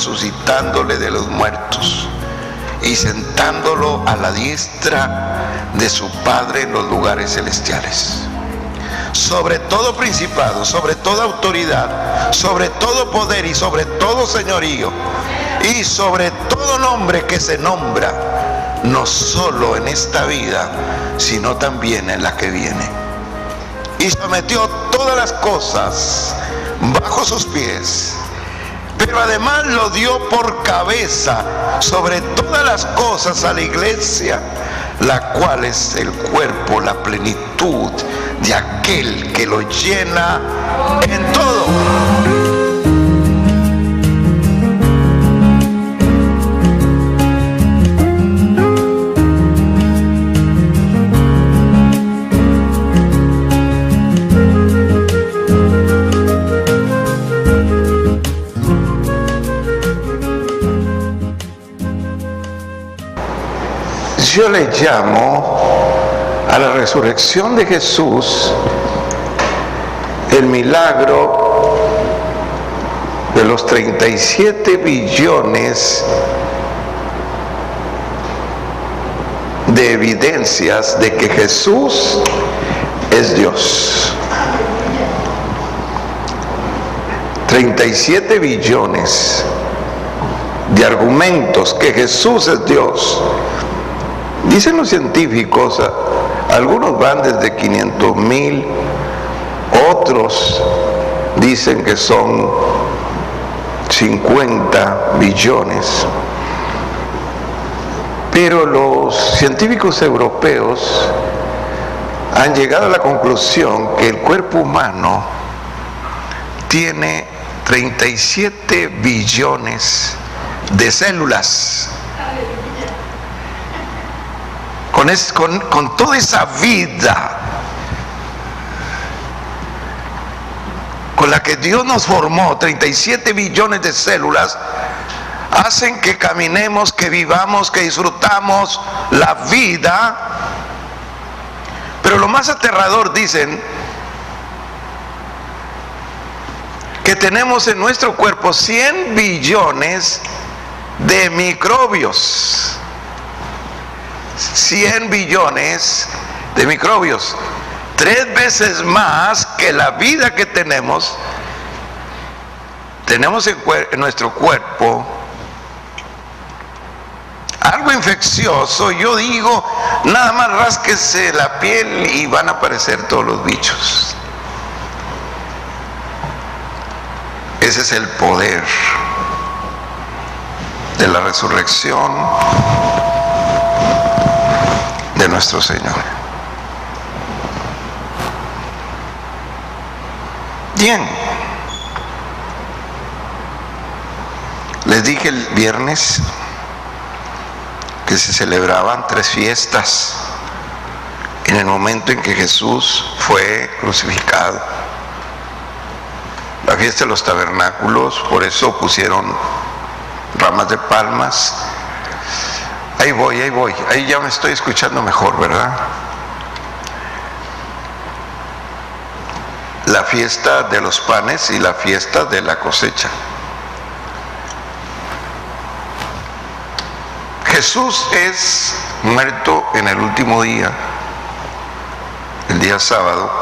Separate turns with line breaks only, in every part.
resucitándole de los muertos y sentándolo a la diestra de su Padre en los lugares celestiales. Sobre todo principado, sobre toda autoridad, sobre todo poder y sobre todo señorío y sobre todo nombre que se nombra, no solo en esta vida, sino también en la que viene. Y sometió todas las cosas bajo sus pies, pero además lo dio por cabeza sobre todas las cosas a la iglesia, la cual es el cuerpo, la plenitud de aquel que lo llena en todo. Yo le llamo a la resurrección de Jesús el milagro de los 37 billones de evidencias de que Jesús es Dios. 37 billones de argumentos que Jesús es Dios. Dicen los científicos, algunos van desde 500,000, otros dicen que son 50 billones. Pero los científicos europeos han llegado a la conclusión que el cuerpo humano tiene 37 billones de células. Con toda esa vida con la que Dios nos formó, 37 billones de células hacen que caminemos, que vivamos, que disfrutamos la vida. Pero lo más aterrador, dicen, que tenemos en nuestro cuerpo 100 billones de microbios. 100 billones de microbios, 3 veces más que la vida que tenemos en nuestro cuerpo. Algo infeccioso, yo digo, nada más rásquese la piel y van a aparecer todos los bichos. Ese es el poder de la resurrección de nuestro Señor. Bien, les dije el viernes que se celebraban 3 fiestas en el momento en que Jesús fue crucificado. La fiesta de los tabernáculos, por eso pusieron ramas de palmas. Ahí voy, ahí ya me estoy escuchando mejor, ¿verdad? La fiesta de los panes y la fiesta de la cosecha. Jesús es muerto en el último día, el día sábado,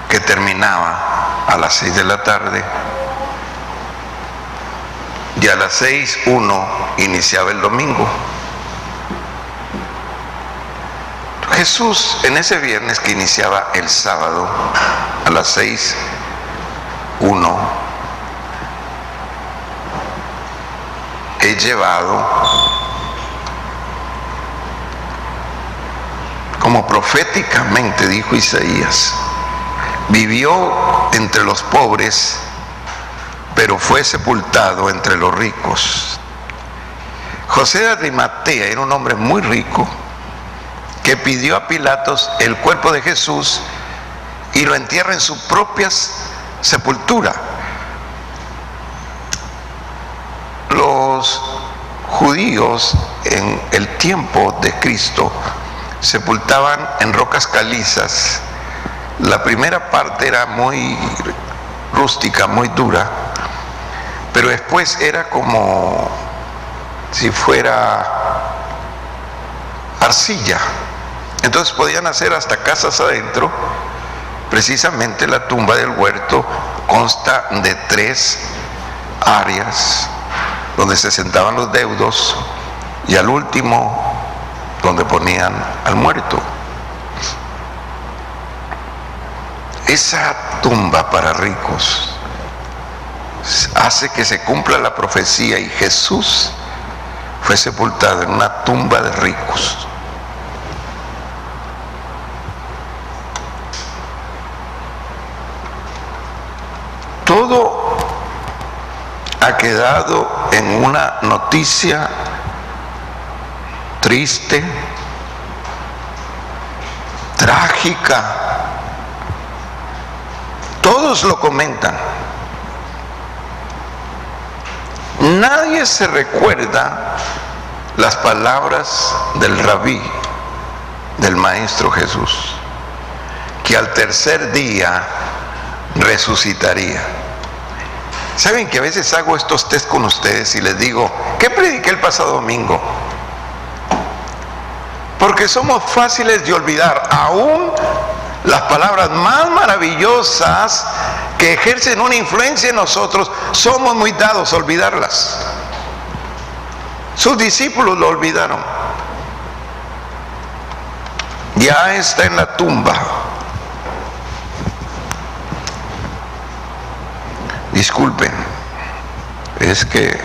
que terminaba a las 6 de la tarde. Y a las 6:01 iniciaba el domingo. Jesús, en ese viernes que iniciaba el sábado, a las 6:01, es llevado como proféticamente dijo Isaías. Vivió entre los pobres, pero fue sepultado entre los ricos. José de Arimatea era un hombre muy rico que pidió a Pilatos el cuerpo de Jesús y lo entierra en su propia sepultura. Los judíos en el tiempo de Cristo sepultaban en rocas calizas. La primera parte era muy rústica, muy dura, pero después era como si fuera arcilla. Entonces podían hacer hasta casas adentro. Precisamente la tumba del huerto consta de 3 áreas donde se sentaban los deudos y al último donde ponían al muerto. Esa tumba para ricos hace que se cumpla la profecía y Jesús fue sepultado en una tumba de ricos. Todo ha quedado en una noticia triste, trágica. Todos lo comentan. Nadie se recuerda las palabras del rabí, del maestro Jesús, que al tercer día resucitaría. Saben que a veces hago estos test con ustedes y les digo, ¿qué prediqué el pasado domingo? Porque somos fáciles de olvidar, aún las palabras más maravillosas que ejercen una influencia en nosotros, somos muy dados a olvidarlas. Sus discípulos lo olvidaron. Ya está en la tumba. Disculpen, es que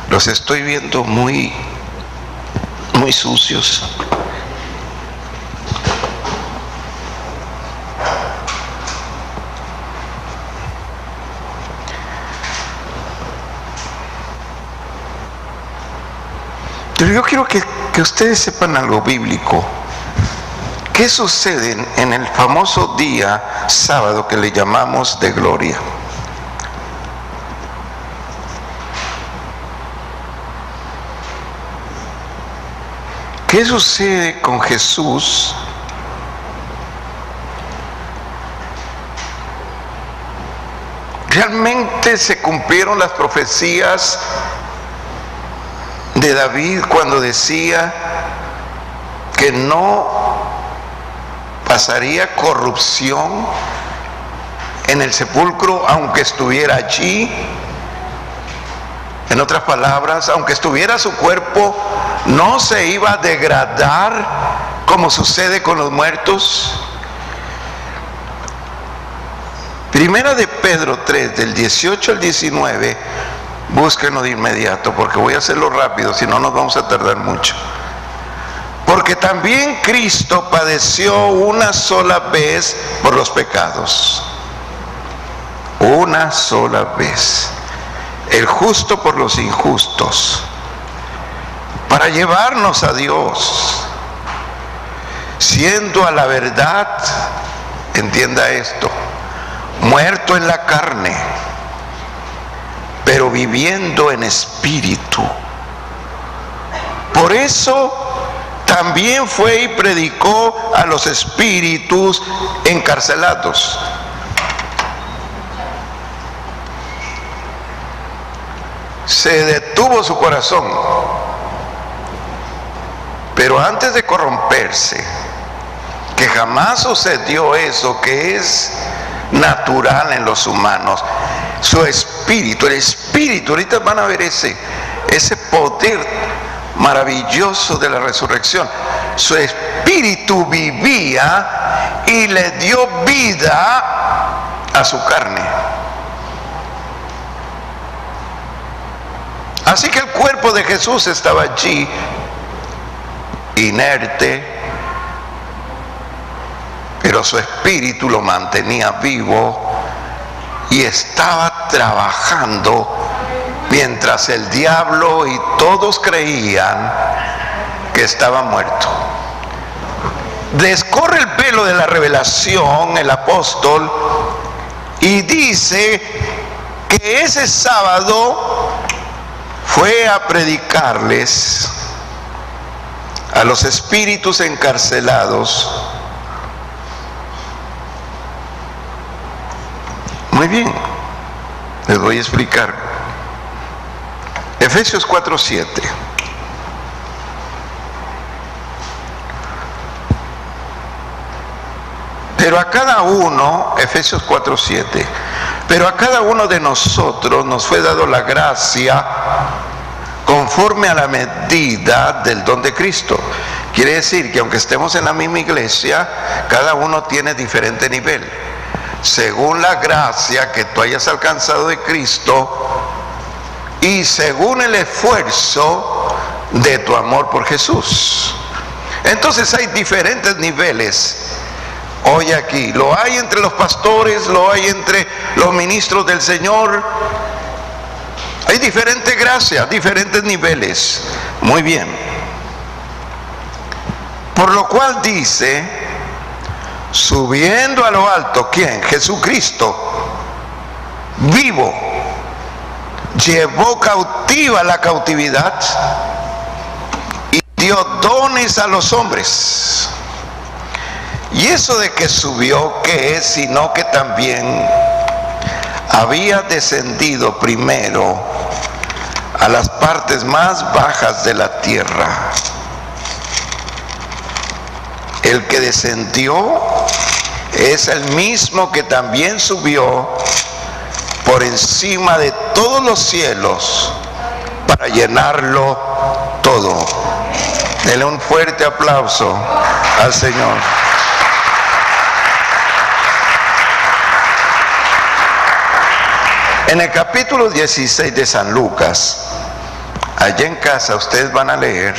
los estoy viendo muy sucios. Pero yo quiero que ustedes sepan algo bíblico. ¿Qué sucede en el famoso día sábado que le llamamos de gloria? ¿Qué sucede con Jesús realmente se cumplieron las profecías de David cuando decía que no pasaría corrupción en el sepulcro aunque estuviera allí? En otras palabras, aunque estuviera su cuerpo, no se iba a degradar como sucede con los muertos. Primera de Pedro 3, del 18 al 19, búsquenlo de inmediato porque voy a hacerlo rápido, si no nos vamos a tardar mucho. Porque también Cristo padeció una sola vez por los pecados. Una sola vez. El justo por los injustos, para llevarnos a Dios, siendo a la verdad, entienda esto, muerto en la carne, pero viviendo en espíritu. Por eso también fue y predicó a los espíritus encarcelados. Se detuvo su corazón, pero antes de corromperse, que jamás sucedió eso que es natural en los humanos, su espíritu, el espíritu, ahorita van a ver ese poder maravilloso de la resurrección, su espíritu vivía y le dio vida a su carne. Así que el cuerpo de Jesús estaba allí, inerte, pero su espíritu lo mantenía vivo y estaba trabajando mientras el diablo y todos creían que estaba muerto. Descorre el velo de la revelación el apóstol y dice que ese sábado fue a predicarles a los espíritus encarcelados. Muy bien, les voy a explicar. Efesios 4:7. Pero a cada uno, Efesios 4:7, pero a cada uno de nosotros nos fue dado la gracia conforme a la medida del don de Cristo. Quiere decir que aunque estemos en la misma iglesia, cada uno tiene diferente nivel. Según la gracia que tú hayas alcanzado de Cristo y según el esfuerzo de tu amor por Jesús. Entonces hay diferentes niveles. Hoy aquí, lo hay entre los pastores, lo hay entre los ministros del Señor. Hay diferentes gracias, diferentes niveles. Muy bien. Por lo cual dice, subiendo a lo alto, ¿quién? Jesucristo, vivo, llevó cautiva la cautividad y dio dones a los hombres. Y eso de que subió, ¿qué es? Sino que también había descendido primero a las partes más bajas de la tierra. El que descendió es el mismo que también subió por encima de todos los cielos para llenarlo todo. Denle un fuerte aplauso al Señor. En el capítulo 16 de San Lucas, allá en casa ustedes van a leer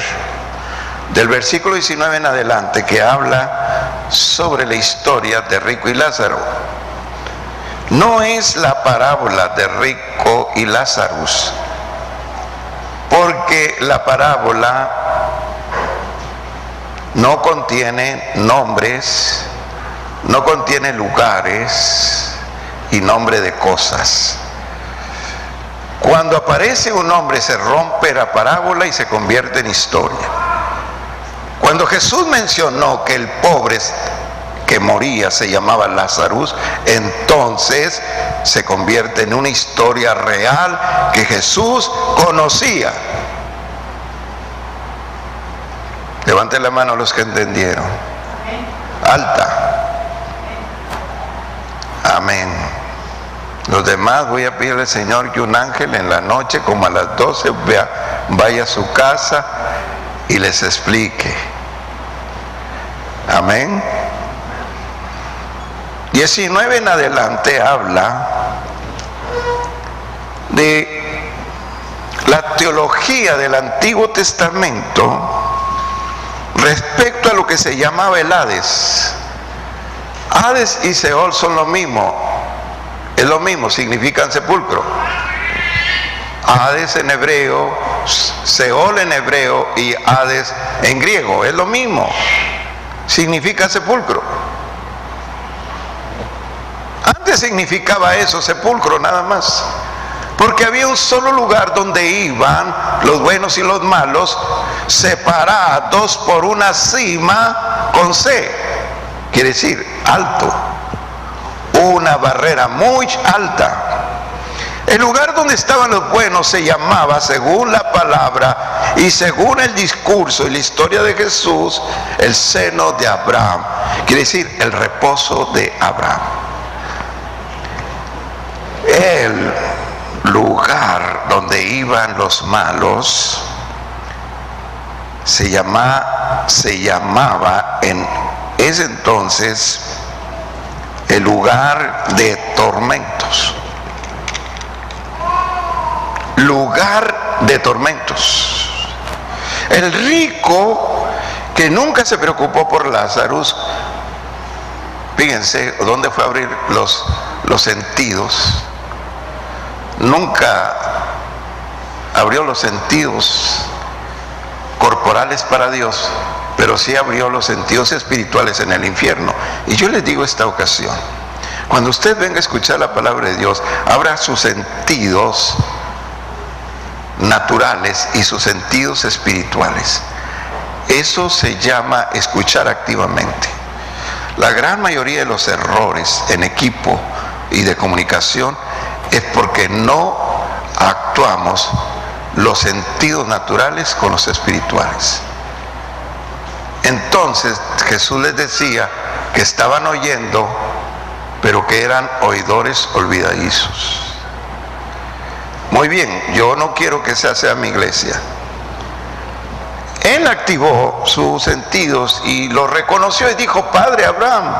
del versículo 19 en adelante, que habla sobre la historia de Rico y Lázaro. No es la parábola de Rico y Lázaro, porque la parábola no contiene nombres, no contiene lugares y nombre de cosas. Cuando aparece un nombre se rompe la parábola y se convierte en historia. Cuando Jesús mencionó que el pobre que moría se llamaba Lázaro, entonces se convierte en una historia real que Jesús conocía. Levanten la mano los que entendieron. Alta. Amén. Los demás voy a pedirle al Señor que un ángel en la noche, como a las 12, vaya a su casa y les explique. Amén. 19 en adelante habla de la teología del Antiguo Testamento respecto a lo que se llamaba el Hades. Hades y Seol son lo mismo. Es lo mismo, significan sepulcro. Hades en hebreo, Seol en hebreo y Hades en griego, es lo mismo. Significa sepulcro. Antes significaba eso, sepulcro nada más. Porque había un solo lugar donde iban los buenos y los malos, separados por una cima con C. Quiere decir alto. Una barrera muy alta. El lugar donde estaban los buenos se llamaba, según la palabra y según el discurso y la historia de Jesús, el seno de Abraham. Quiere decir el reposo de Abraham. El lugar donde iban los malos se llamaba en ese entonces el lugar de tormentos. Lugar de tormentos. El rico, que nunca se preocupó por Lázaro, fíjense dónde fue a abrir los sentidos. Nunca abrió los sentidos corporales para Dios, pero sí abrió los sentidos espirituales en el infierno. Y yo les digo esta ocasión, cuando usted venga a escuchar la palabra de Dios, abra sus sentidos naturales y sus sentidos espirituales. Eso se llama escuchar activamente. La gran mayoría de los errores en equipo y de comunicación es porque no actuamos los sentidos naturales con los espirituales. Entonces Jesús les decía que estaban oyendo, pero que eran oidores olvidadizos. Muy bien, yo no quiero que esa sea mi iglesia. Él activó sus sentidos y lo reconoció y dijo: Padre Abraham,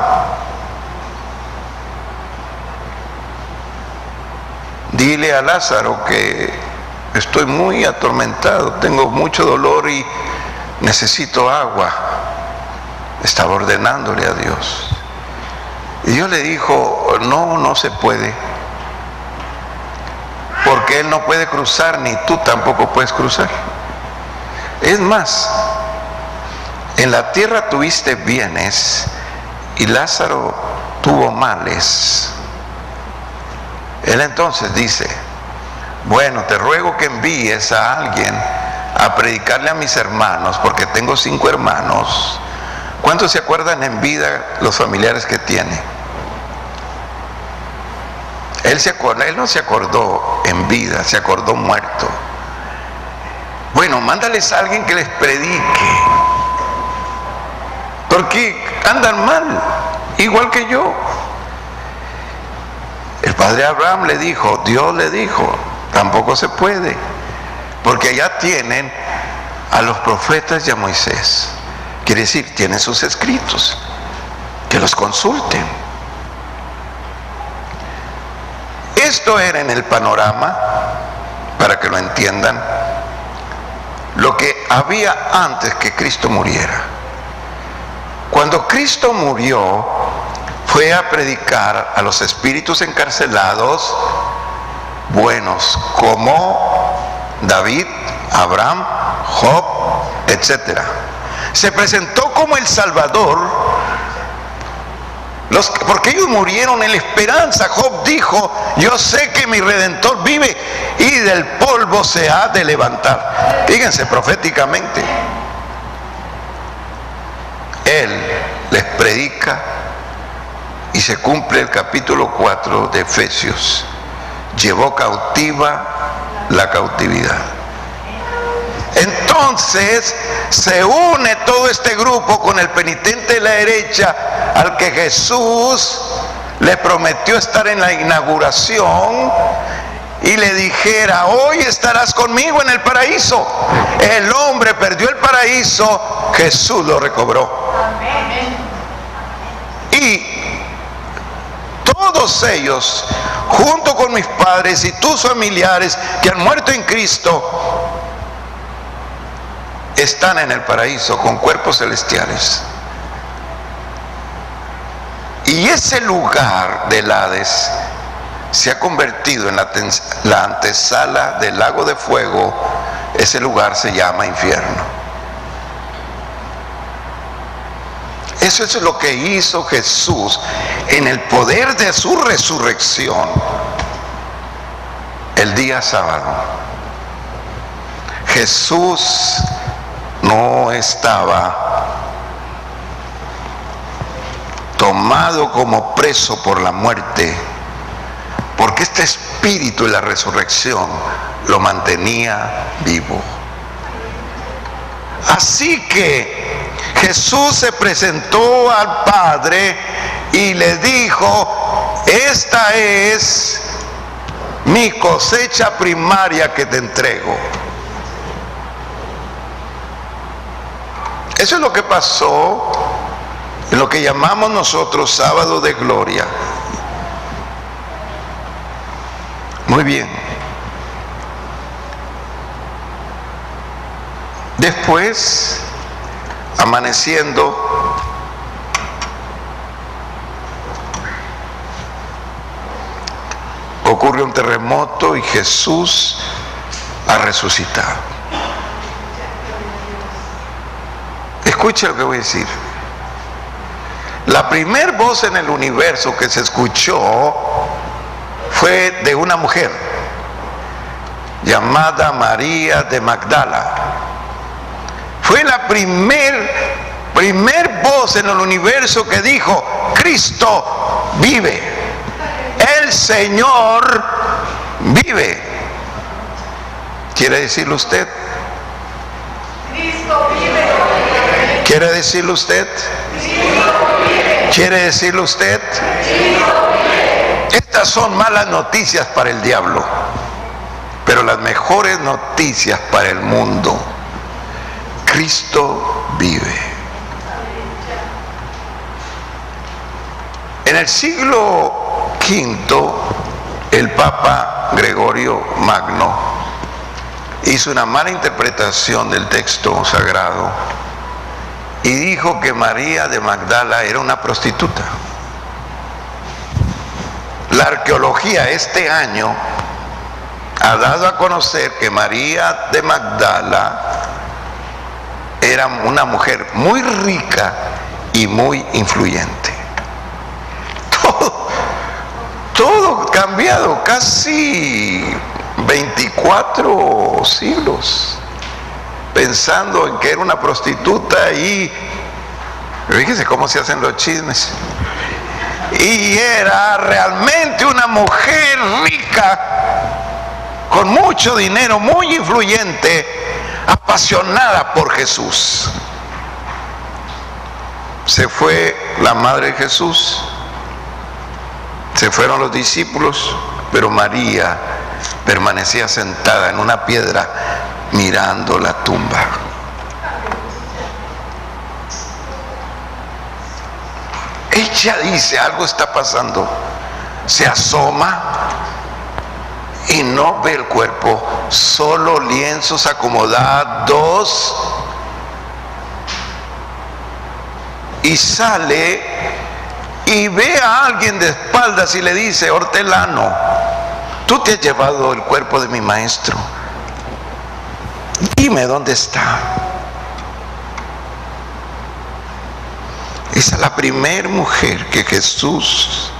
dile a Lázaro que estoy muy atormentado, tengo mucho dolor y necesito agua. Estaba ordenándole a Dios. Y Dios le dijo: no se puede, porque él no puede cruzar, ni tú tampoco puedes cruzar. Es más, en la tierra tuviste bienes y Lázaro tuvo males. Él entonces dice: bueno, te ruego que envíes a alguien a predicarle a mis hermanos, porque tengo 5 hermanos. ¿Cuántos se acuerdan en vida los familiares que tiene? Él no se acordó en vida, se acordó muerto. Bueno, mándales a alguien que les predique, porque andan mal, igual que yo. El padre Abraham le dijo, Dios le dijo: tampoco se puede, porque allá tienen a los profetas y a Moisés. Quiere decir, tienen sus escritos, que los consulten. Esto era en el panorama, para que lo entiendan, lo que había antes que Cristo muriera. Cuando Cristo murió, fue a predicar a los espíritus encarcelados buenos, como David, Abraham, Job, etc. Se presentó como el Salvador, porque ellos murieron en la esperanza. Job dijo: yo sé que mi Redentor vive y del polvo se ha de levantar. Fíjense, proféticamente Él les predica y se cumple el capítulo 4 de Efesios: llevó cautiva la cautividad. Entonces se une todo este grupo con el penitente de la derecha, al que Jesús le prometió estar en la inauguración y le dijera: hoy estarás conmigo en el paraíso. El hombre perdió el paraíso, Jesús lo recobró. Y todos ellos, junto con mis padres y tus familiares que han muerto en Cristo, están en el paraíso con cuerpos celestiales. Y ese lugar del Hades se ha convertido en la antesala del lago de fuego. Ese lugar se llama infierno. Eso es lo que hizo Jesús en el poder de su resurrección el día sábado. Jesús no estaba tomado como preso por la muerte, porque este espíritu de la resurrección lo mantenía vivo. Así que Jesús se presentó al Padre y le dijo: esta es mi cosecha primaria que te entrego. Eso es lo que pasó en lo que llamamos nosotros sábado de gloria. Muy bien. Después, amaneciendo, ocurre un terremoto y Jesús ha resucitado. Escuche lo que voy a decir. La primer voz en el universo que se escuchó fue de una mujer llamada María de Magdala. Fue la primer voz en el universo que dijo: Cristo vive, el Señor vive. ¿Quiere decirlo usted?
Cristo vive.
¿Quiere decirlo usted? ¿Quiere decirlo usted? Estas son malas noticias para el diablo, pero las mejores noticias para el mundo. Cristo vive. En el siglo V, el Papa Gregorio Magno hizo una mala interpretación del texto sagrado y dijo que María de Magdala era una prostituta. La arqueología este año ha dado a conocer que María de Magdala era una mujer muy rica y muy influyente. Todo cambiado, casi 24 siglos, pensando en que era una prostituta y fíjense cómo se hacen los chismes. Y era realmente una mujer rica, con mucho dinero, muy influyente, apasionada por Jesús. Se fue la madre de Jesús, se fueron los discípulos, pero María permanecía sentada en una piedra mirando la tumba. Ella dice, algo está pasando. Se asoma y no ve el cuerpo, solo lienzos acomodados, y sale y ve a alguien de espaldas y le dice: hortelano, tú te has llevado el cuerpo de mi maestro, dime dónde está. Esa es la primera mujer que Jesús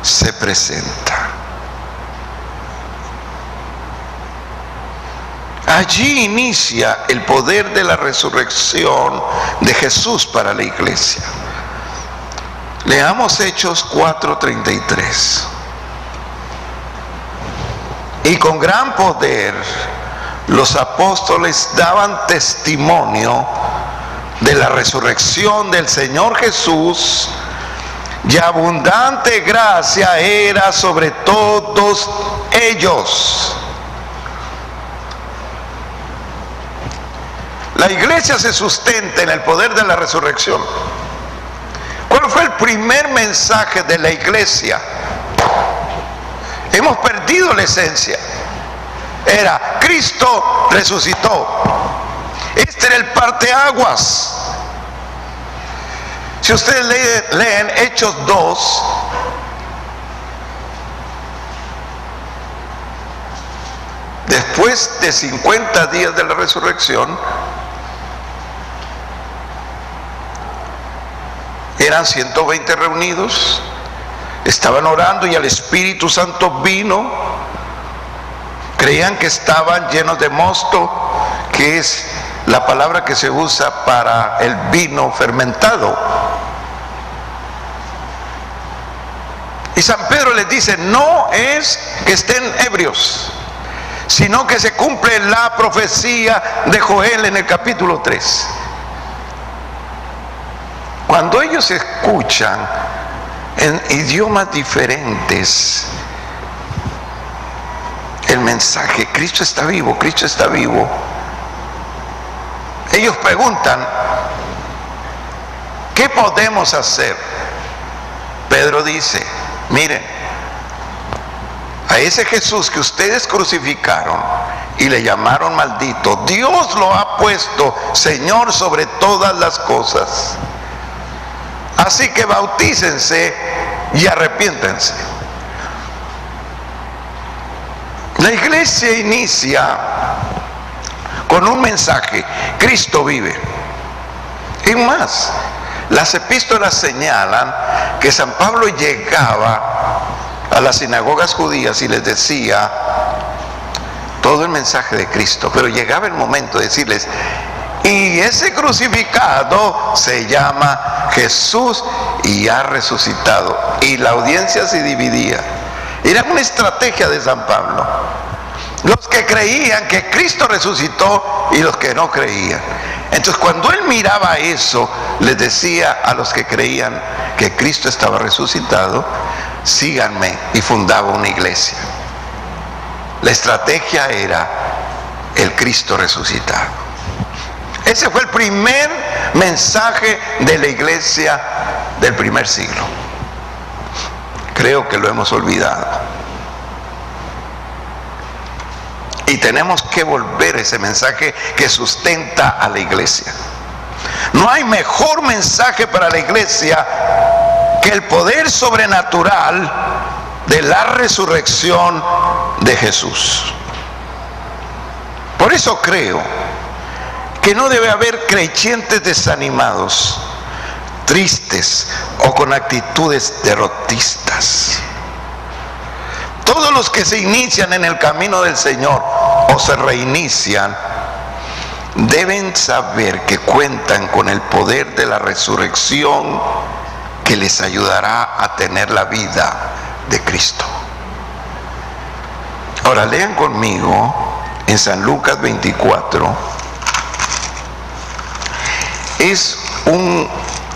se presenta. Allí inicia el poder de la resurrección de Jesús para la iglesia. Leamos Hechos 4:33. Y con gran poder los apóstoles daban testimonio de la resurrección del Señor Jesús, y abundante gracia era sobre todos ellos. La iglesia se sustenta en el poder de la resurrección. ¿Cuál fue el primer mensaje de la iglesia? Hemos perdido la esencia. Era: Cristo resucitó. Este era el parteaguas. Si ustedes leen Hechos 2, después de 50 días de la resurrección, eran 120 reunidos, estaban orando y el Espíritu Santo vino. Creían que estaban llenos de mosto, que es la palabra que se usa para el vino fermentado. Y San Pedro les dice: no es que estén ebrios, sino que se cumple la profecía de Joel en el capítulo 3. Cuando ellos escuchan en idiomas diferentes el mensaje: Cristo está vivo, Cristo está vivo, ellos preguntan: ¿qué podemos hacer? Pedro dice: miren, a ese Jesús que ustedes crucificaron y le llamaron maldito, Dios lo ha puesto Señor sobre todas las cosas. Así que bautícense y arrepiéntense. La iglesia inicia con un mensaje: Cristo vive. Y más, las epístolas señalan que San Pablo llegaba a las sinagogas judías y les decía todo el mensaje de Cristo, pero llegaba el momento de decirles: y ese crucificado se llama Jesús y ha resucitado. Y la audiencia se dividía. Era una estrategia de San Pablo. los que creían que Cristo resucitó y los que no creían. Entonces, cuando él miraba eso, les decía a los que creían que Cristo estaba resucitado: síganme, y fundaba una iglesia. La estrategia era el Cristo resucitado. Ese fue el primer mensaje de la iglesia del primer siglo. Creo que lo hemos olvidado. Y tenemos que volver ese mensaje que sustenta a la iglesia. No hay mejor mensaje para la iglesia que el poder sobrenatural de la resurrección de Jesús. Por eso creo que no debe haber creyentes desanimados, tristes o con actitudes derrotistas. Todos los que se inician en el camino del Señor o se reinician deben saber que cuentan con el poder de la resurrección que les ayudará a tener la vida de Cristo. Ahora lean conmigo en San Lucas 24. Es un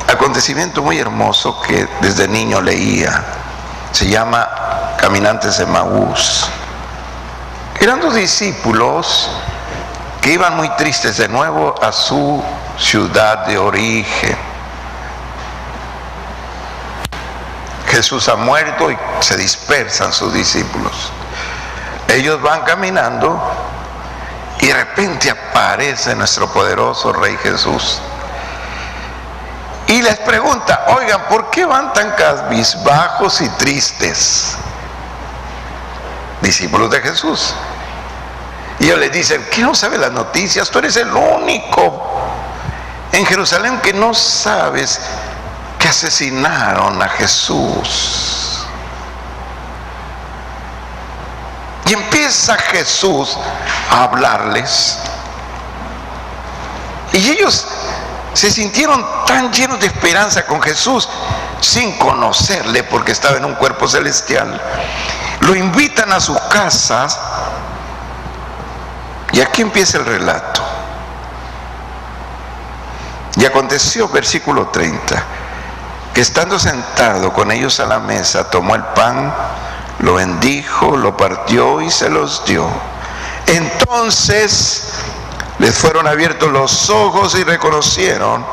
acontecimiento muy hermoso que desde niño leía. Se llama Caminantes de Maús. Eran dos discípulos que iban muy tristes de nuevo a su ciudad de origen. Jesús ha muerto y se dispersan sus discípulos. Ellos van caminando y de repente aparece nuestro poderoso Rey Jesús y les pregunta: oigan, ¿por qué van tan cabizbajos y tristes? Discípulos de Jesús. Y ellos les dicen: ¿qué no sabe las noticias? Tú eres el único en Jerusalén que no sabes que asesinaron a Jesús. Y empieza Jesús a hablarles. Y ellos se sintieron tan llenos de esperanza con Jesús, sin conocerle, porque estaba en un cuerpo celestial. Lo invitan a sus casas. Y aquí empieza el relato. Y aconteció, versículo 30, que estando sentado con ellos a la mesa, tomó el pan, lo bendijo, lo partió y se los dio. Entonces les fueron abiertos los ojos y reconocieron,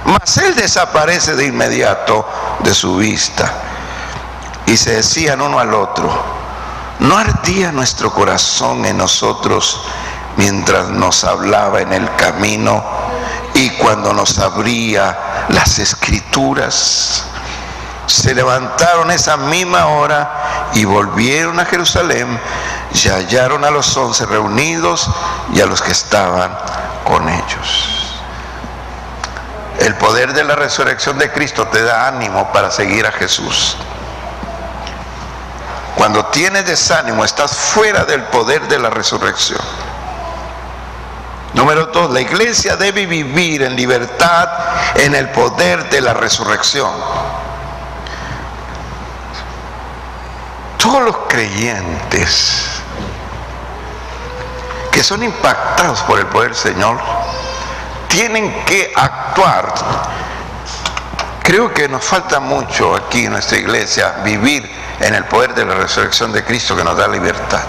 mas él desaparece de inmediato de su vista. Y se decían uno al otro: ¿no ardía nuestro corazón en nosotros mientras nos hablaba en el camino y cuando nos abría las escrituras? Se levantaron esa misma hora y volvieron a Jerusalén, y hallaron a los 11 reunidos y a los que estaban con ellos. El poder de la resurrección de Cristo te da ánimo para seguir a Jesús. Cuando tienes desánimo, estás fuera del poder de la resurrección. Número 2, la iglesia debe vivir en libertad en el poder de la resurrección. Todos los creyentes que son impactados por el poder del Señor tienen que actuar. Creo que nos falta mucho aquí en nuestra iglesia vivir en el poder de la resurrección de Cristo, que nos da libertad.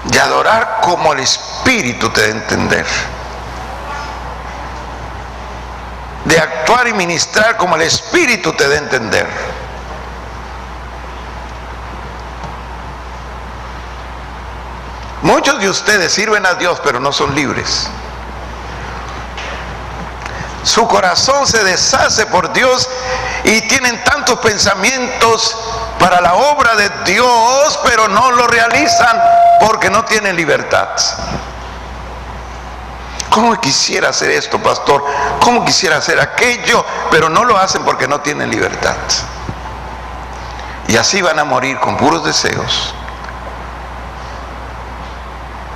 De adorar como el Espíritu te da a entender. De actuar y ministrar como el Espíritu te da a entender. Muchos de ustedes sirven a Dios, pero no son libres. Su corazón se deshace por Dios y tienen tantos pensamientos para la obra de Dios, pero no lo realizan porque no tienen libertad. ¿Cómo quisiera hacer esto, pastor? ¿Cómo quisiera hacer aquello? Pero no lo hacen porque no tienen libertad. Y así van a morir con puros deseos.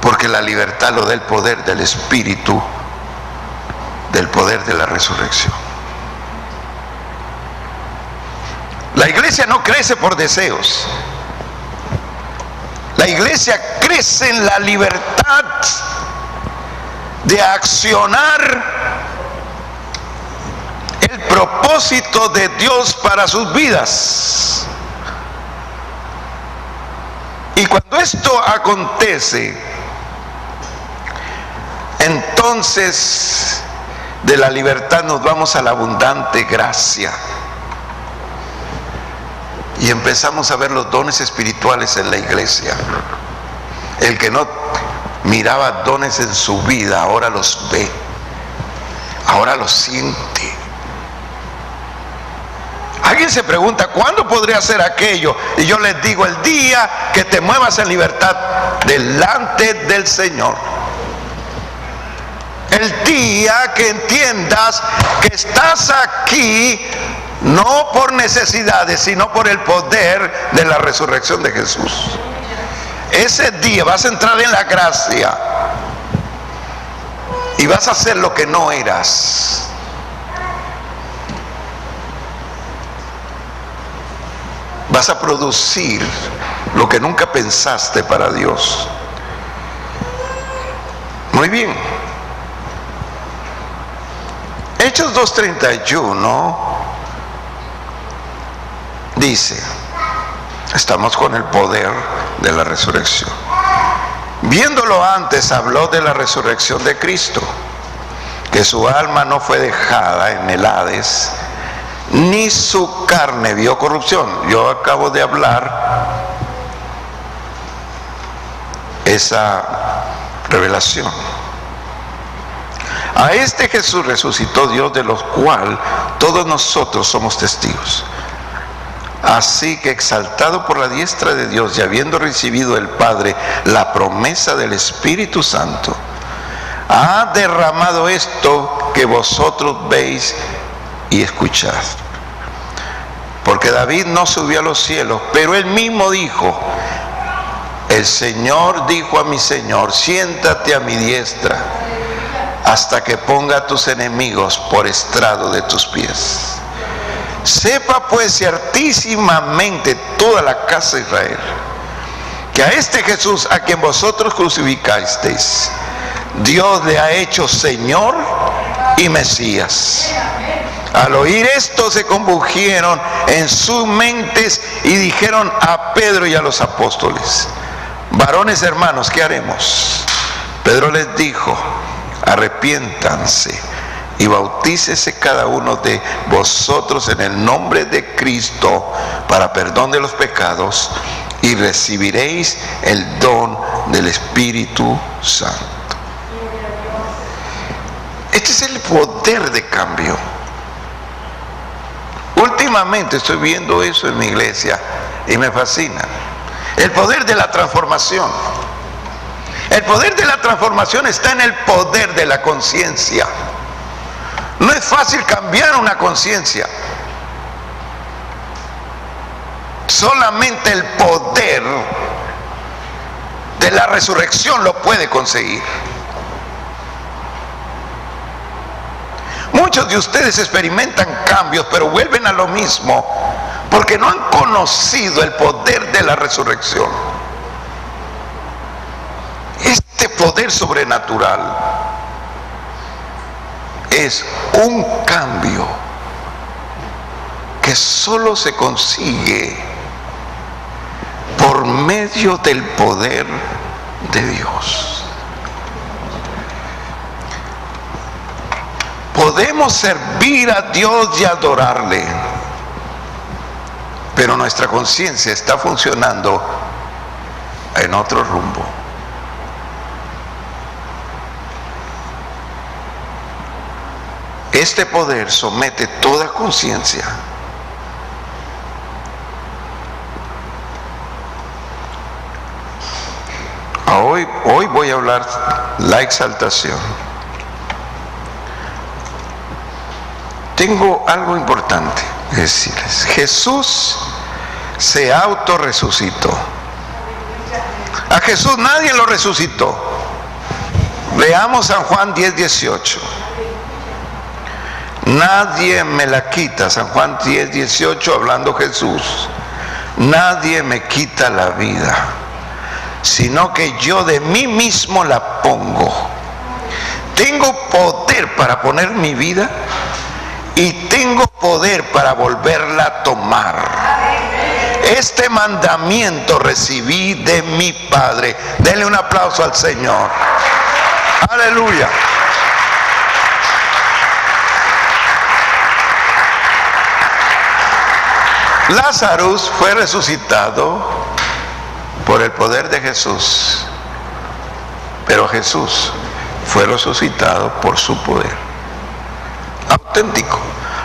Porque la libertad lo da el poder del Espíritu, del poder de la resurrección. La iglesia no crece por deseos. iglesia crece en la libertad de accionar el propósito de Dios para sus vidas. Y cuando esto acontece, entonces de la libertad nos vamos a la abundante gracia y empezamos a ver los dones espirituales en la iglesia. El que no miraba dones en su vida, ahora los ve, ahora los siente. Alguien se pregunta, ¿cuándo podré hacer aquello? Y yo les digo, el día que te muevas en libertad delante del Señor. El día que entiendas que estás aquí no por necesidades, sino por el poder de la resurrección de Jesús. Ese día vas a entrar en la gracia y vas a hacer lo que no eras. Vas a producir lo que nunca pensaste para Dios. Muy bien. Hechos 2:31 dice, estamos con el poder de la resurrección. Viéndolo antes, habló de la resurrección de Cristo, que su alma no fue dejada en el Hades, ni su carne vio corrupción. Yo acabo de hablar esa revelación. A este Jesús resucitó Dios, de los cuales todos nosotros somos testigos. Así que, exaltado por la diestra de Dios y habiendo recibido el Padre la promesa del Espíritu Santo, ha derramado esto que vosotros veis y escuchad. Porque David no subió a los cielos, pero él mismo dijo, el Señor dijo a mi Señor, siéntate a mi diestra hasta que ponga a tus enemigos por estrado de tus pies. Sepa pues ciertísimamente toda la casa de Israel, que a este Jesús a quien vosotros crucificasteis, Dios le ha hecho Señor y Mesías. Al oír esto se convirtieron en sus mentes y dijeron a Pedro y a los apóstoles, varones hermanos, ¿qué haremos? Pedro les dijo, arrepiéntanse y bautícese cada uno de vosotros en el nombre de Cristo para perdón de los pecados y recibiréis el don del Espíritu Santo. Este es el poder de cambio. Últimamente estoy viendo eso en mi iglesia y me fascina. El poder de la transformación. El poder de la transformación está en el poder de la conciencia. No es fácil cambiar una conciencia. Solamente el poder de la resurrección lo puede conseguir. Muchos de ustedes experimentan cambios, pero vuelven a lo mismo, porque no han conocido el poder de la resurrección. Este poder sobrenatural es un cambio que solo se consigue por medio del poder de Dios. Podemos servir a Dios y adorarle, pero nuestra conciencia está funcionando en otro rumbo. Este poder somete toda conciencia. Hoy voy a hablar la exaltación. Tengo algo importante que decirles. Jesús se autorresucitó. A Jesús nadie lo resucitó. Veamos San Juan 10:18. Nadie me la quita. San Juan 10:18, hablando Jesús. Nadie me quita la vida, sino que yo de mí mismo la pongo. Tengo poder para poner mi vida y tengo poder para volverla a tomar. Este mandamiento recibí de mi Padre. Denle un aplauso al Señor. Aleluya. Lázaro fue resucitado por el poder de Jesús, pero Jesús fue resucitado por su poder auténtico,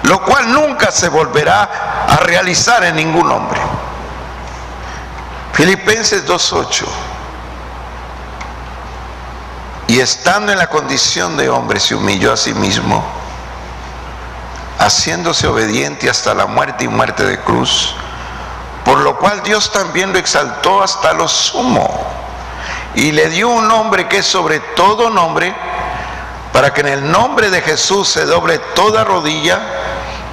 lo cual nunca se volverá a realizar en ningún hombre. Filipenses 2:8. Y estando en la condición de hombre, se humilló a sí mismo, haciéndose obediente hasta la muerte y muerte de cruz, por lo cual Dios también lo exaltó hasta lo sumo y le dio un nombre que es sobre todo nombre, para que en el nombre de Jesús se doble toda rodilla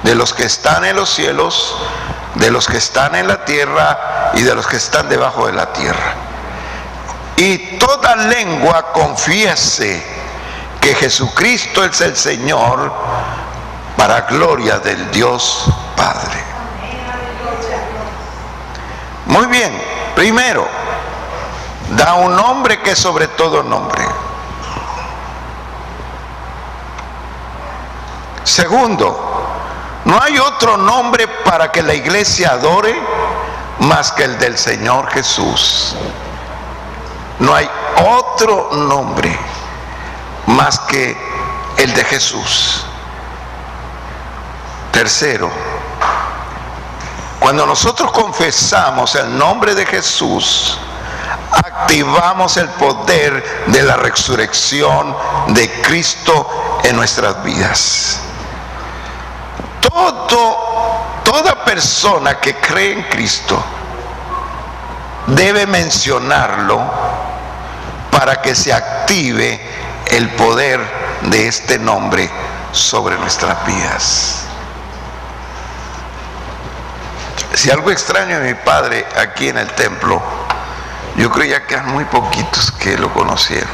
de los que están en los cielos, de los que están en la tierra y de los que están debajo de la tierra. Y toda lengua confiese que Jesucristo es el Señor, para gloria del Dios Padre. Muy bien, primero, da un nombre que es sobre todo nombre. Segundo, no hay otro nombre para que la iglesia adore más que el del Señor Jesús. No hay otro nombre más que el de Jesús. Tercero, cuando nosotros confesamos el nombre de Jesús, activamos el poder de la resurrección de Cristo en nuestras vidas. Toda persona que cree en Cristo debe mencionarlo para que se active el poder de este nombre sobre nuestras vidas. Si algo extraño de mi padre aquí en el templo, yo creía que eran muy poquitos que lo conocieron.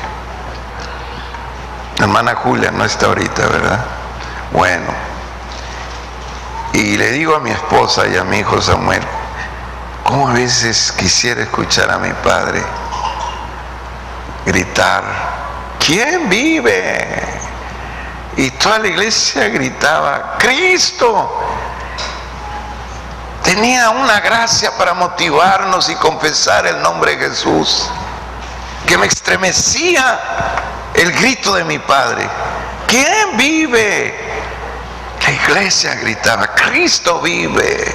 La hermana Julia no está ahorita, ¿verdad? Bueno, y le digo a mi esposa y a mi hijo Samuel, ¿cómo a veces quisiera escuchar a mi padre gritar, ¿quién vive? Y toda la iglesia gritaba, ¡Cristo! Tenía una gracia para motivarnos y confesar el nombre de Jesús, que me estremecía el grito de mi padre, ¿quién vive? La iglesia gritaba, Cristo vive.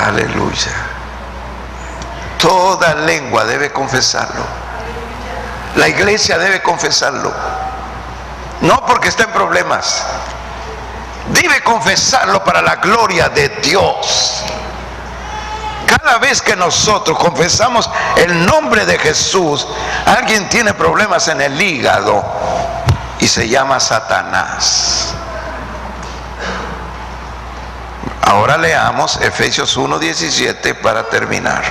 Aleluya. Toda lengua debe confesarlo. La iglesia debe confesarlo. No porque está en problemas. Debe confesarlo para la gloria de Dios. Cada vez que nosotros confesamos el nombre de Jesús, alguien tiene problemas en el hígado y se llama Satanás. Ahora leamos Efesios 1:17 para terminar.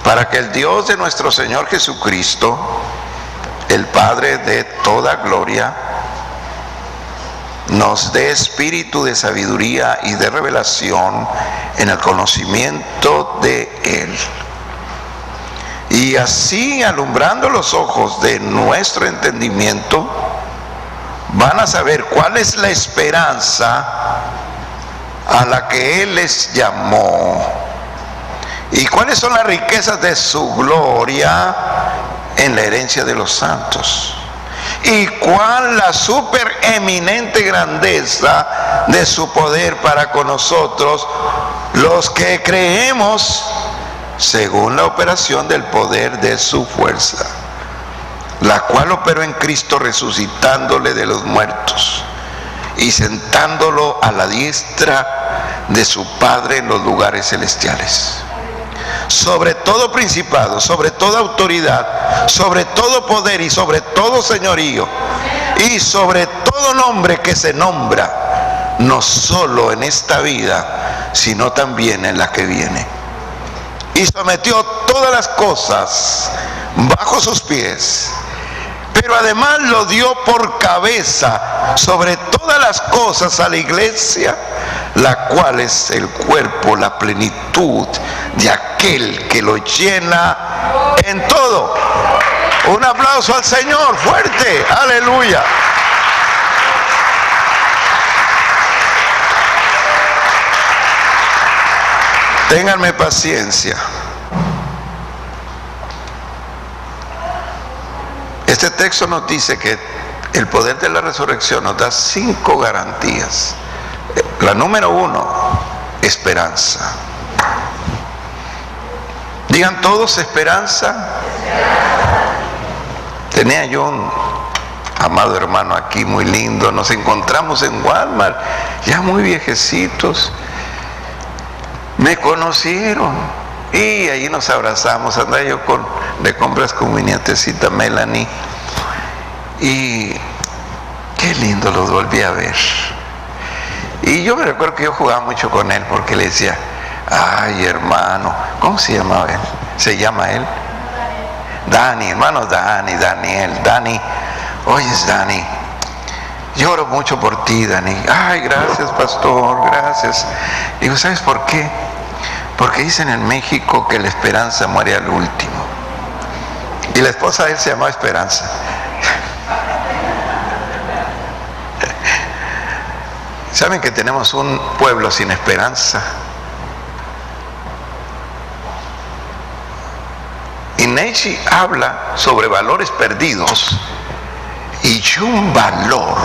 Para que el Dios de nuestro Señor Jesucristo, el Padre de toda gloria, nos dé espíritu de sabiduría y de revelación en el conocimiento de Él. Y así, alumbrando los ojos de nuestro entendimiento, van a saber cuál es la esperanza a la que Él les llamó y cuáles son las riquezas de su gloria en la herencia de los santos, y cuál la supereminente grandeza de su poder para con nosotros los que creemos, según la operación del poder de su fuerza, la cual operó en Cristo resucitándole de los muertos y sentándolo a la diestra de su Padre en los lugares celestiales, sobre todo principado, sobre toda autoridad, sobre todo poder y sobre todo señorío, y sobre todo nombre que se nombra, no solo en esta vida, sino también en la que viene. Y sometió todas las cosas bajo sus pies, pero además lo dio por cabeza sobre todas las cosas a la iglesia, la cual es el cuerpo, la plenitud de aquel que lo llena en todo. Un aplauso al Señor fuerte, aleluya. Ténganme paciencia. Este texto nos dice que el poder de la resurrección nos da 5 garantías. La número 1, esperanza. Digan todos, esperanza. Tenía yo un amado hermano aquí muy lindo, nos encontramos en Walmart, ya muy viejecitos. Me conocieron y ahí nos abrazamos. Andaba yo de compras con mi nietecita Melanie y qué lindo los volví a ver. Y yo me recuerdo que yo jugaba mucho con él porque le decía, ay hermano, ¿cómo se llamaba él? ¿Se llama él? Dani, hermano Dani, Daniel, Dani. Oyes, Dani, lloro mucho por ti, Dani. Ay, gracias, pastor, gracias. Digo, ¿sabes por qué? Porque dicen en México que la esperanza muere al último. Y la esposa de él se llamaba Esperanza. ¿Saben que tenemos un pueblo sin esperanza? Y Nietzsche habla sobre valores perdidos. Y un valor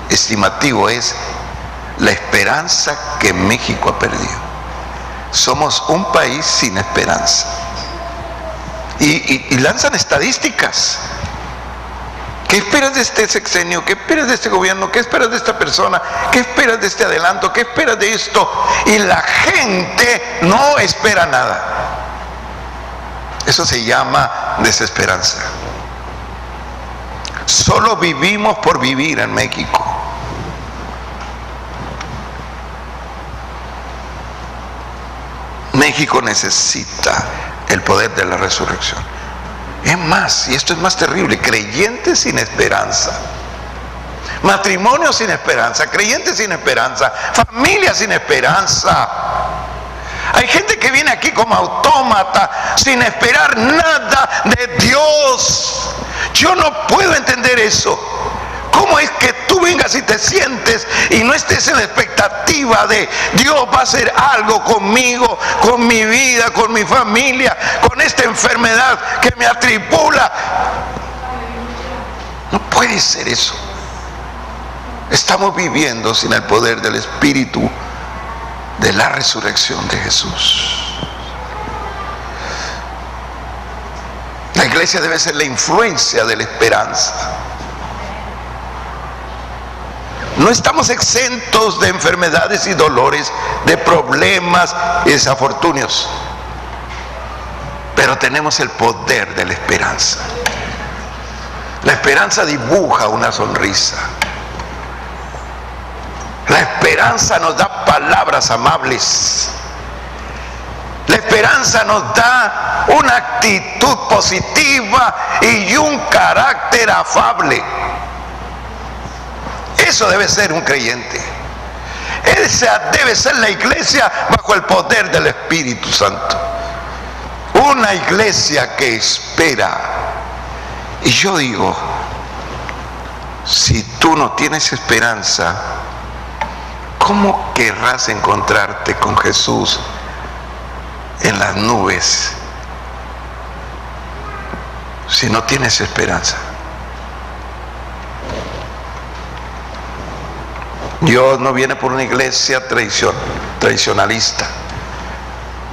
estimativo es la esperanza que México ha perdido. Somos un país sin esperanza. Y lanzan estadísticas. ¿Qué esperas de este sexenio? ¿Qué esperas de este gobierno? ¿Qué esperas de esta persona? ¿Qué esperas de este adelanto? ¿Qué esperas de esto? Y la gente no espera nada. Eso se llama desesperanza. Solo vivimos por vivir en México. México necesita el poder de la resurrección. Es más, y esto es más terrible, creyentes sin esperanza, matrimonio sin esperanza, creyentes sin esperanza, familia sin esperanza. Hay gente que viene aquí como autómata, sin esperar nada de Dios. Yo no puedo entender eso. ¿Cómo es que tú vengas y te sientes y no estés en la expectativa de Dios va a hacer algo conmigo, con mi vida, con mi familia, con esta enfermedad que me atribula? No puede ser eso. Estamos viviendo sin el poder del Espíritu de la resurrección de Jesús. La iglesia debe ser la influencia de la esperanza. No estamos exentos de enfermedades y dolores, de problemas y desafortunios, pero tenemos el poder de la esperanza. La esperanza dibuja una sonrisa. La esperanza nos da palabras amables. La esperanza nos da una actitud positiva y un carácter afable. Eso debe ser un creyente. Esa debe ser la iglesia bajo el poder del Espíritu Santo. Una iglesia que espera. Y yo digo, si tú no tienes esperanza, ¿cómo querrás encontrarte con Jesús en las nubes si no tienes esperanza? Dios no viene por una iglesia tradicionalista,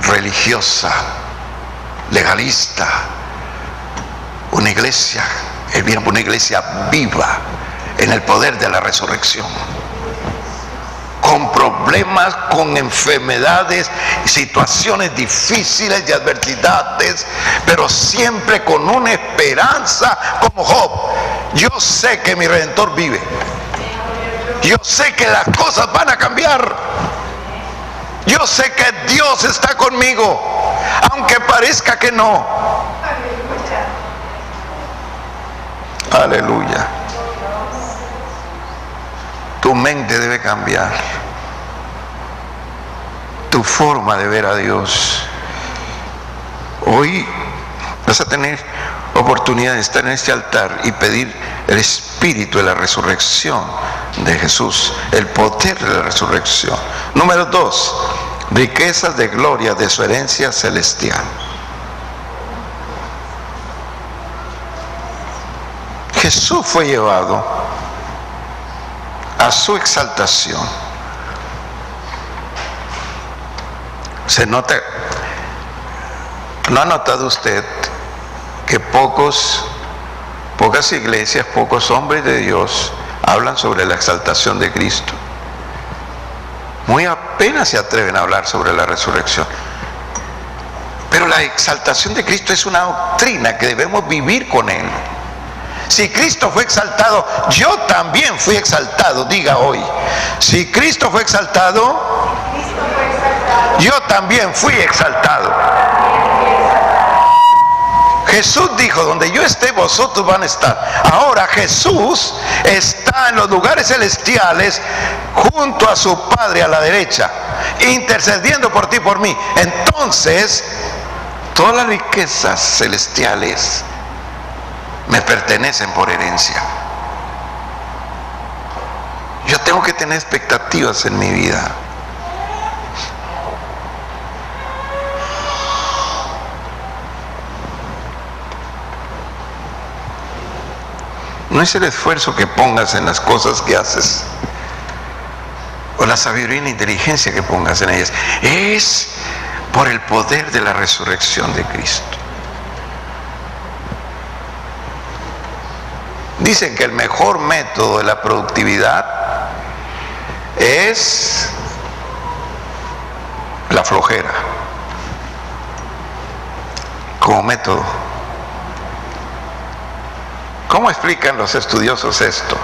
religiosa, legalista. Él viene por una iglesia viva en el poder de la resurrección, con problemas, con enfermedades, situaciones difíciles y adversidades, pero siempre con una esperanza como Job. Yo sé que mi Redentor vive. Yo sé que las cosas van a cambiar. Yo sé que Dios está conmigo, aunque parezca que no. Aleluya. Tu mente debe cambiar. Tu forma de ver a Dios. Hoy vas a tener oportunidad de estar en este altar y pedir el espíritu de la resurrección de Jesús, el poder de la resurrección. Número 2, riquezas de gloria de su herencia celestial. Jesús fue llevado a su exaltación. Se nota, ¿no ha notado usted que pocas iglesias, pocos hombres de Dios hablan sobre la exaltación de Cristo? Muy apenas se atreven a hablar sobre la resurrección. Pero la exaltación de Cristo es una doctrina que debemos vivir con Él. Si Cristo fue exaltado, yo también fui exaltado. Diga hoy, si Cristo fue exaltado, yo también fui exaltado. Jesús dijo, donde yo esté, vosotros van a estar. Ahora Jesús está en los lugares celestiales junto a su Padre a la derecha, intercediendo por ti y por mí. Entonces, todas las riquezas celestiales me pertenecen por herencia. Yo tengo que tener expectativas en mi vida. No es el esfuerzo que pongas en las cosas que haces, o la sabiduría y la inteligencia que pongas en ellas. Es por el poder de la resurrección de Cristo. Dicen que el mejor método de la productividad es la flojera, como método. ¿Cómo explican los estudiosos esto?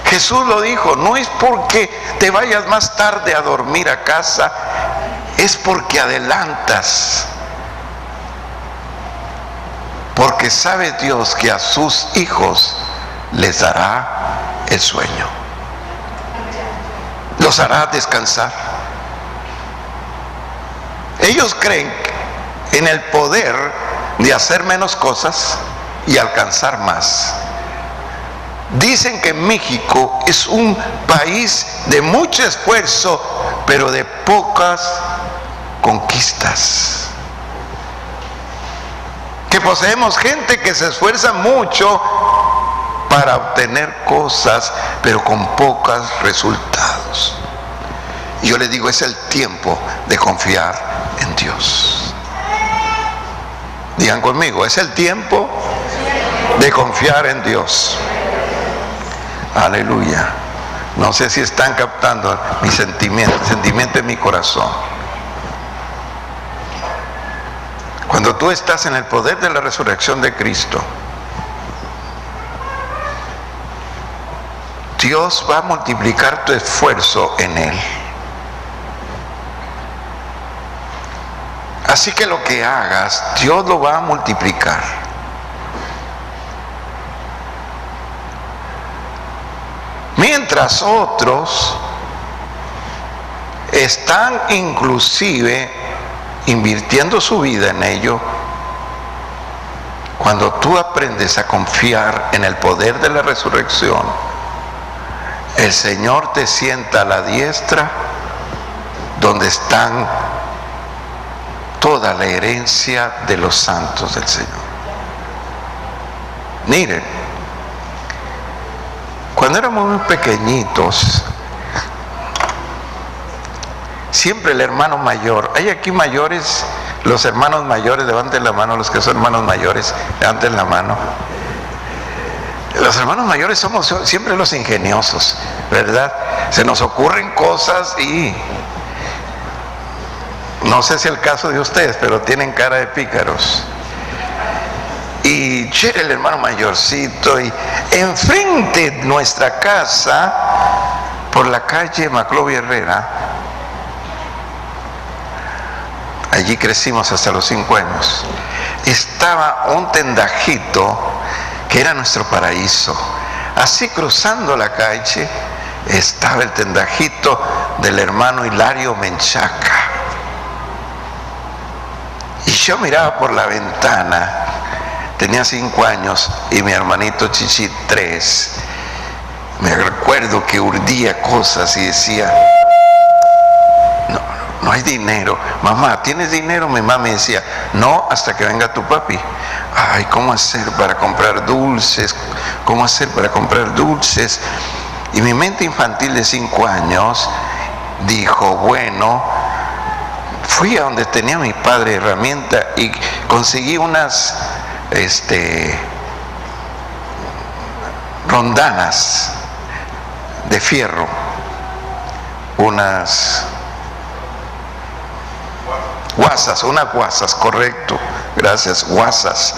Jesús lo dijo, no es porque te vayas más tarde a dormir a casa, es porque adelantas. Porque sabe Dios que a sus hijos les dará el sueño. Los hará descansar. Ellos creen en el poder de hacer menos cosas y alcanzar más. Dicen que México es un país de mucho esfuerzo, pero de pocas conquistas. Que poseemos gente que se esfuerza mucho para obtener cosas, pero con pocos resultados. Y yo les digo, es el tiempo de confiar en Dios. Digan conmigo, es el tiempo de confiar en Dios. Aleluya. No sé si están captando mi sentimiento, el sentimiento de mi corazón. Cuando tú estás en el poder de la resurrección de Cristo, Dios va a multiplicar tu esfuerzo en Él. Así que lo que hagas, Dios lo va a multiplicar. Mientras otros están inclusive invirtiendo su vida en ello, cuando tú aprendes a confiar en el poder de la resurrección, el Señor te sienta a la diestra donde están toda la herencia de los santos del Señor. Miren, cuando éramos muy pequeñitos, siempre el hermano mayor, hay aquí mayores, los hermanos mayores, levanten la mano, los que son hermanos mayores, levanten la mano. Los hermanos mayores somos siempre los ingeniosos, ¿verdad? Se nos ocurren cosas y no sé si es el caso de ustedes, pero tienen cara de pícaros. Y el hermano mayorcito, y enfrente de nuestra casa, por la calle Maclovia Herrera, allí crecimos hasta los 5 años, estaba un tendajito que era nuestro paraíso. Así cruzando la calle estaba el tendajito del hermano Hilario Menchaca. Y yo miraba por la ventana, tenía 5 años y mi hermanito Chichi 3. Me recuerdo que urdía cosas y decía, no hay dinero. Mamá, ¿tienes dinero? Mi mamá me decía, no, hasta que venga tu papi. Ay, ¿cómo hacer para comprar dulces? ¿Cómo hacer para comprar dulces? Y mi mente infantil de 5 años dijo, bueno, fui a donde tenía mi padre herramienta y conseguí unas rondanas de fierro, unas guasas, correcto, gracias, guasas.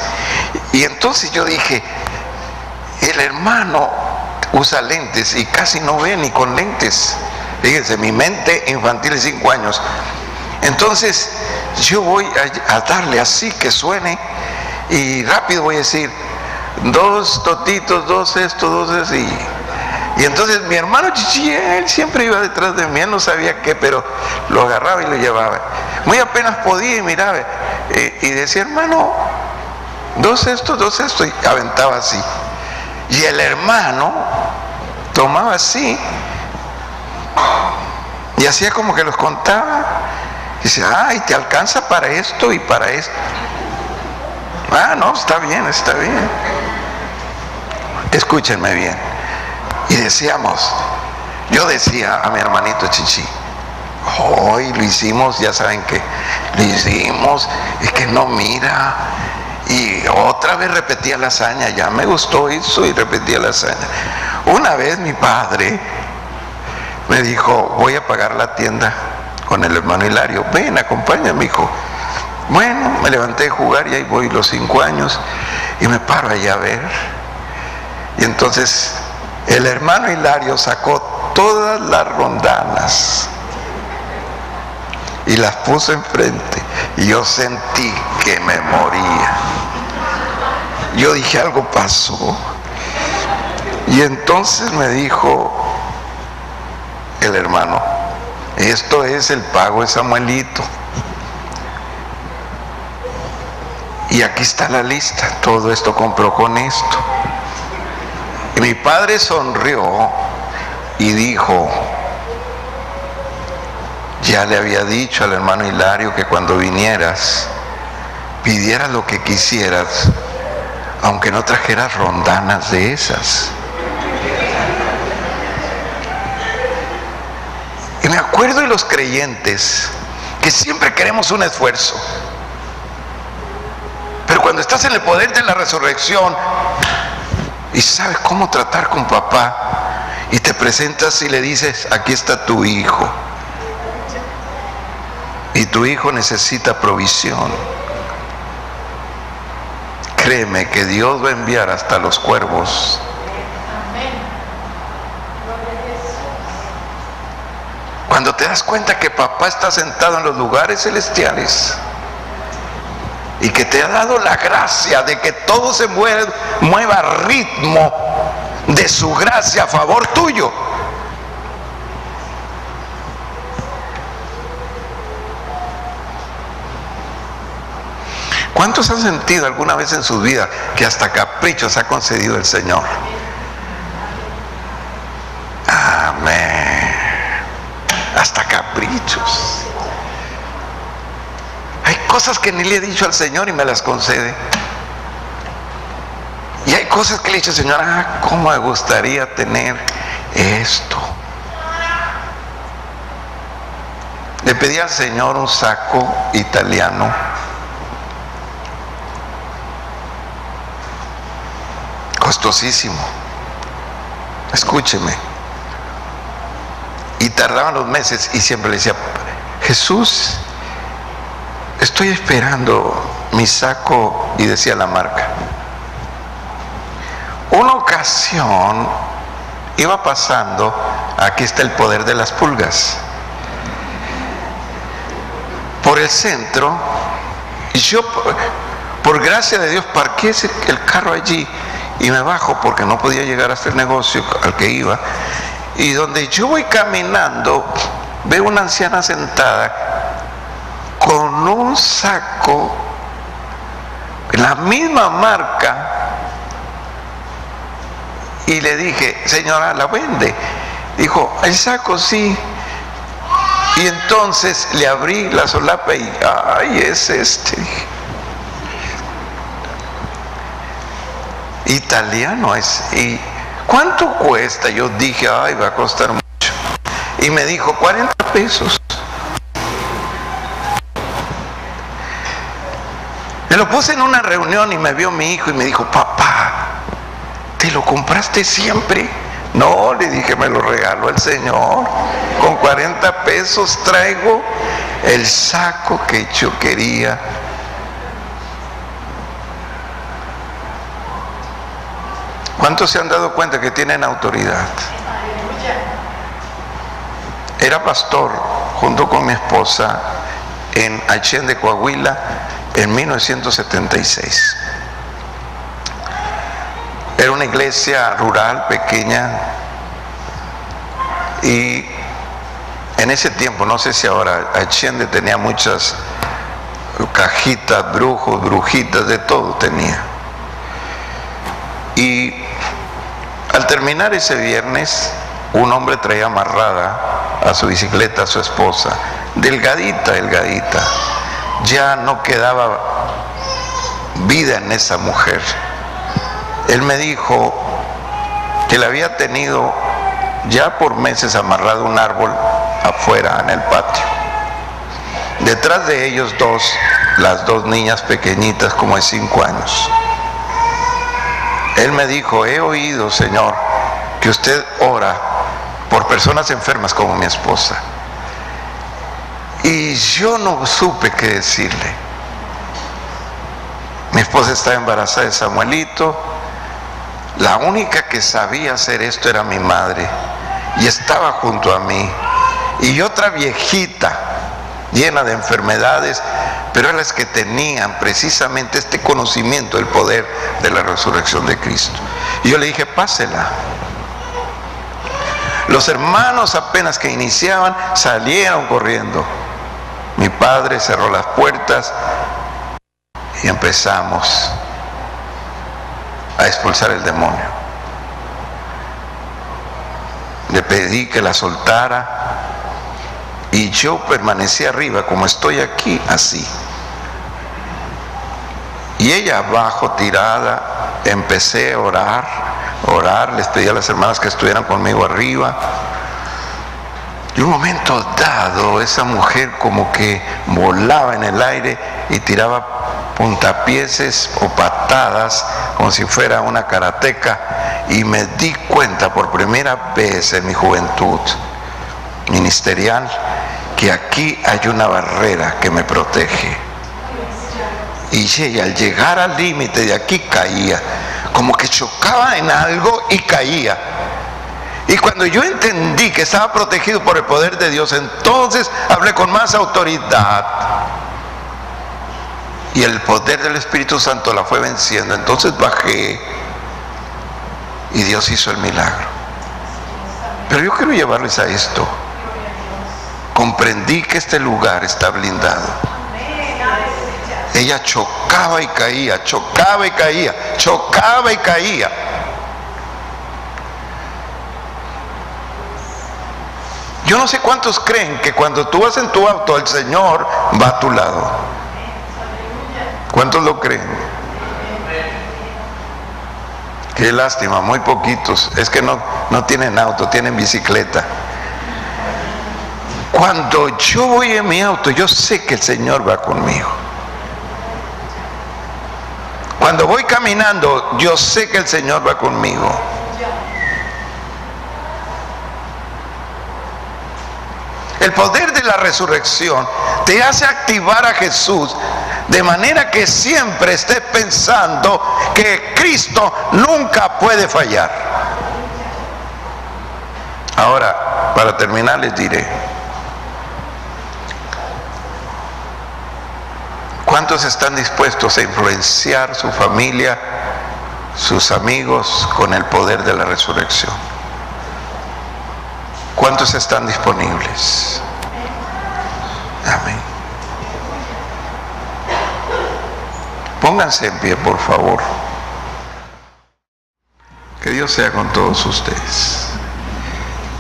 Y entonces yo dije, el hermano usa lentes y casi no ve ni con lentes. Fíjense, mi mente infantil de 5 años. Entonces yo voy a darle así que suene y rápido voy a decir, 2 totitos, 2 esto, 2 eso. Y entonces mi hermano Chichi, él siempre iba detrás de mí, él no sabía qué, pero lo agarraba y lo llevaba. Muy apenas podía y miraba y decía, hermano, 2 esto, 2 esto, y aventaba así. Y el hermano tomaba así y hacía como que los contaba. Y dice, ay, te alcanza para esto y para esto. Ah, no, está bien, está bien. Escúchenme bien. Y decíamos, yo decía a mi hermanito Chichi, hoy lo hicimos, ya saben que lo hicimos, es que no mira. Y otra vez repetía la hazaña, ya me gustó eso y repetía la hazaña. Una vez mi padre me dijo, voy a pagar la tienda con el hermano Hilario, ven, acompáñame, hijo. Bueno, me levanté de jugar y ahí voy los 5 años y me paro allá a ver. Y entonces el hermano Hilario sacó todas las rondanas y las puso enfrente y yo sentí que me moría. Yo dije, algo pasó. Y entonces me dijo el hermano, esto es el pago de Samuelito. Y aquí está la lista, todo esto compró con esto. Y mi padre sonrió y dijo, ya le había dicho al hermano Hilario que cuando vinieras, pidieras lo que quisieras, aunque no trajeras rondanas de esas. Y me acuerdo de los creyentes que siempre queremos un esfuerzo, pero cuando estás en el poder de la resurrección y sabes cómo tratar con papá y te presentas y le dices, aquí está tu hijo y tu hijo necesita provisión, créeme que Dios va a enviar hasta los cuervos. Cuando te das cuenta que papá está sentado en los lugares celestiales y que te ha dado la gracia de que todo se mueva a ritmo de su gracia a favor tuyo. ¿Cuántos han sentido alguna vez en su vida que hasta caprichos ha concedido el Señor? Amén. Hasta caprichos. Hay cosas que ni le he dicho al Señor y me las concede. Y hay cosas que le he dicho al Señor, cómo me gustaría tener esto. Le pedí al Señor un saco italiano. Costosísimo. Escúcheme. Y tardaban los meses y siempre le decía, Jesús, estoy esperando mi saco, y decía la marca. Una ocasión iba pasando, aquí está el poder de las pulgas, por por el centro, y yo, por gracia de Dios, parqué el carro allí y me bajo porque no podía llegar hasta el negocio al que iba. Y donde yo voy caminando, veo una anciana sentada con un saco, la misma marca, y le dije: señora, ¿la vende? Dijo: el saco sí. Y entonces le abrí la solapa y ¡ay, es este! Italiano es. ¿Y cuánto cuesta? Yo dije: ay, va a costar mucho. Y me dijo: 40 pesos. Me lo puse en una reunión y me vio mi hijo y me dijo: papá, ¿te lo compraste siempre? No, le dije, me lo regaló el Señor. Con 40 pesos traigo el saco que yo quería. ¿Cuántos se han dado cuenta que tienen autoridad? Era pastor junto con mi esposa en Achén de Coahuila en 1976. Era una iglesia rural, pequeña, y en ese tiempo, no sé si ahora, Achén tenía muchas cajitas, brujos, brujitas, de todo tenía. Y al terminar ese viernes, un hombre traía amarrada a su bicicleta a su esposa, delgadita, delgadita. Ya no quedaba vida en esa mujer. Él me dijo que la había tenido ya por meses amarrado a un árbol afuera en el patio. Detrás de ellos las dos niñas pequeñitas como de 5 años. Él me dijo: he oído, señor, que usted ora por personas enfermas como mi esposa. Y yo no supe qué decirle. Mi esposa estaba embarazada de Samuelito. La única que sabía hacer esto era mi madre, y estaba junto a mí. Y otra viejita, llena de enfermedades, pero eran las que tenían precisamente este conocimiento del poder de la resurrección de Cristo. Y yo le dije: pásela. Los hermanos, apenas que iniciaban, salieron corriendo. Mi padre cerró las puertas y empezamos a expulsar el demonio. Le pedí que la soltara y yo permanecí arriba, como estoy aquí, así. Y ella abajo, tirada. Empecé a orar, les pedí a las hermanas que estuvieran conmigo arriba. Y un momento dado, esa mujer como que volaba en el aire y tiraba puntapieses o patadas como si fuera una karateca, y me di cuenta por primera vez en mi juventud ministerial que aquí hay una barrera que me protege. Y ella, al llegar al límite de aquí, caía, como que chocaba en algo y caía. Y cuando yo entendí que estaba protegido por el poder de Dios, entonces hablé con más autoridad. Y el poder del Espíritu Santo la fue venciendo. Entonces bajé y Dios hizo el milagro. Pero yo quiero llevarles a esto. Comprendí que este lugar está blindado. Ella chocaba y caía, chocaba y caía, chocaba y caía. Yo no sé cuántos creen que cuando tú vas en tu auto, el Señor va a tu lado. ¿Cuántos lo creen? Qué lástima, muy poquitos. Es que no tienen auto, tienen bicicleta. Cuando yo voy en mi auto, yo sé que el Señor va conmigo. Cuando voy caminando, yo sé que el Señor va conmigo. El poder de la resurrección te hace activar a Jesús de manera que siempre estés pensando que Cristo nunca puede fallar. Ahora, para terminar, les diré: ¿Cuántos están dispuestos a influenciar su familia, sus amigos con el poder de la resurrección? ¿Cuántos están disponibles? Amén. Pónganse en pie, por favor. Que Dios sea con todos ustedes.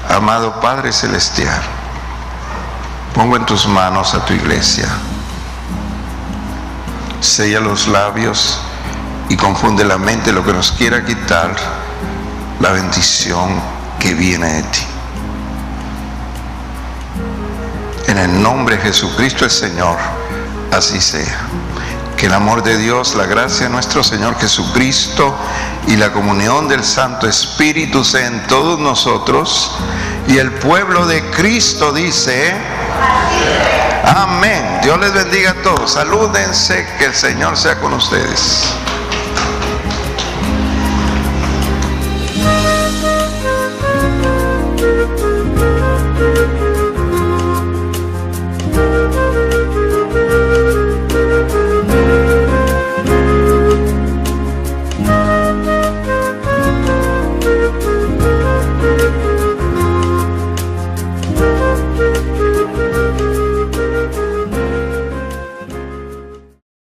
Amado Padre Celestial, pongo en tus manos a tu iglesia. Sella los labios y confunde la mente lo que nos quiera quitar la bendición que viene de ti. En el nombre de Jesucristo el Señor, así sea. Que el amor de Dios, la gracia de nuestro Señor Jesucristo y la comunión del Santo Espíritu sea en todos nosotros. Y el pueblo de Cristo dice: amén. Dios les bendiga a todos. Salúdense, que el Señor sea con ustedes.